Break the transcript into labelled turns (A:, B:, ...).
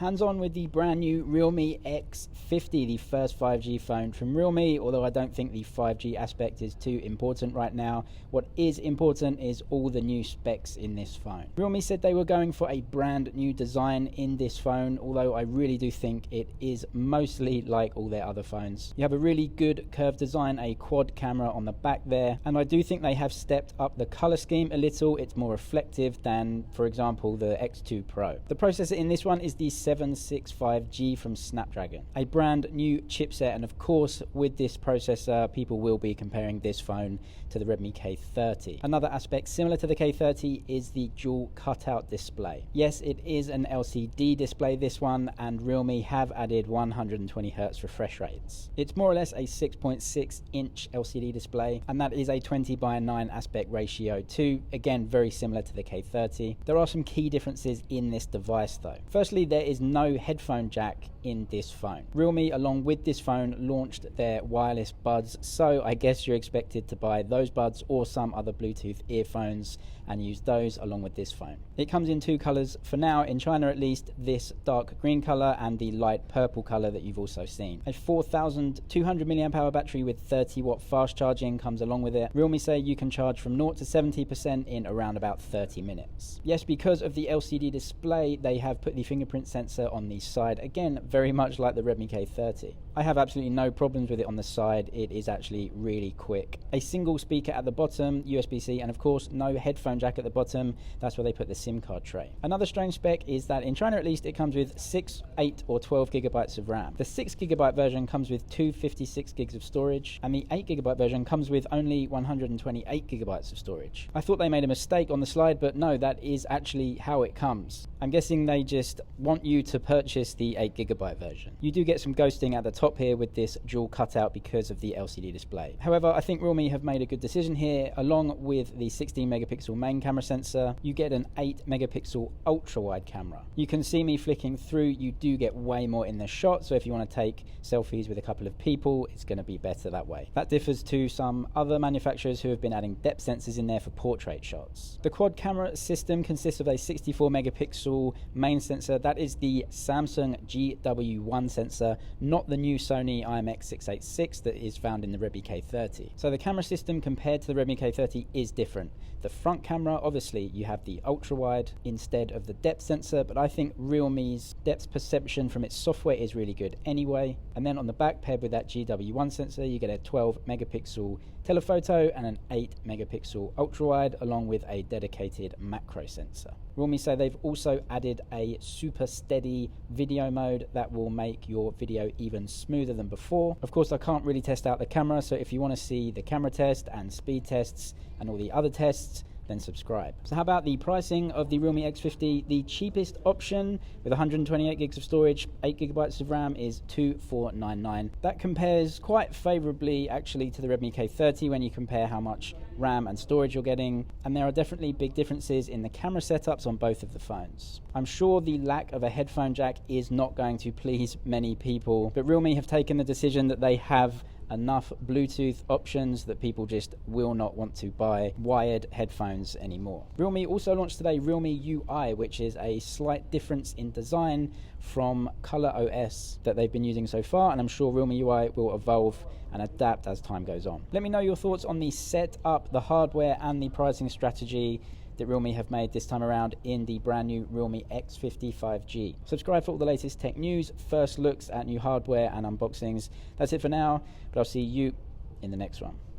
A: Hands-on with the brand new Realme X50, the first 5G phone from Realme, although I don't think the 5G aspect is too important right now. What is important is all the new specs in this phone. Realme said they were going for a brand new design in this phone, although I really do think it is mostly like all their other phones. You have a really good curved design, a quad camera on the back there, and I do think they have stepped up the color scheme a little. It's more reflective than, for example, the X2 Pro. The processor in this one is the 765G from Snapdragon, a brand new chipset, and of course with this processor people will be comparing this phone to the Redmi K30. Another aspect similar to the K30 is the dual cutout display. Yes, it is an LCD display, this one, and Realme have added 120Hz refresh rates. It's more or less a 6.6 inch LCD display, and that is a 20:9 aspect ratio too, again very similar to the K30. There are some key differences in this device though. Firstly, there is no headphone jack in this phone. Realme, along with this phone, launched their wireless buds, so I guess you're expected to buy those buds or some other Bluetooth earphones and use those along with this phone. It comes in two colors for now, in China at least, this dark green color and the light purple color that you've also seen. A 4200 mAh battery with 30-watt fast charging comes along with it. Realme say you can charge from 0 to 70% in around about 30 minutes. Yes, because of the LCD display, they have put the fingerprint sensor on the side, again very much like the Redmi K30. I have absolutely no problems with it on the side. It is actually really quick. A single speaker at the bottom, USB-C, and of course no headphone jack at the bottom. That's where they put the SIM card tray. Another strange spec is that in China at least it comes with 6, 8 or 12 gigabytes of RAM. The 6 gigabyte version comes with 256 gigs of storage, and the 8 gigabyte version comes with only 128 gigabytes of storage. I thought they made a mistake on the slide, but no, that is actually how it comes. I'm guessing they just want you to purchase the 8 gigabyte version. You do get some ghosting at the top here with this dual cutout because of the LCD display. However, I think Realme have made a good decision here. Along with the 16 megapixel main camera sensor, you get an 8 megapixel ultra wide camera. You can see me flicking through, you do get way more in the shot, so if you want to take selfies with a couple of people, it's going to be better that way. That differs to some other manufacturers who have been adding depth sensors in there for portrait shots. The quad camera system consists of a 64 megapixel main sensor. That is the Samsung GW1 sensor, not the new Sony IMX686 that is found in the Redmi K30. So the camera system compared to the Redmi K30 is different. The front camera, obviously you have the ultra wide instead of the depth sensor, but I think Realme's depth perception from its software is really good anyway. And then on the back, paired with that GW1 sensor, you get a 12 megapixel telephoto and an 8 megapixel ultra wide, along with a dedicated macro sensor. Realme say they've also added a super steady video mode that will make your video even smoother than before. Of course, I can't really test out the camera, so if you want to see the camera test and speed tests and all the other tests, then subscribe. So how about the pricing of the Realme X50? The cheapest option with 128 gigs of storage, 8 gigabytes of RAM is 2499. That compares quite favorably actually to the Redmi K30 when you compare how much RAM and storage you're getting, and there are definitely big differences in the camera setups on both of the phones. I'm sure the lack of a headphone jack is not going to please many people, but Realme have taken the decision that they have enough Bluetooth options that people just will not want to buy wired headphones anymore. Realme also launched today Realme UI, which is a slight difference in design from Color OS that they've been using so far, and I'm sure Realme UI will evolve and adapt as time goes on. Let me know your thoughts on the setup, the hardware and the pricing strategy that Realme have made this time around in the brand new Realme X50 5G. Subscribe for all the latest tech news, first looks at new hardware and unboxings. That's it for now, but I'll see you in the next one.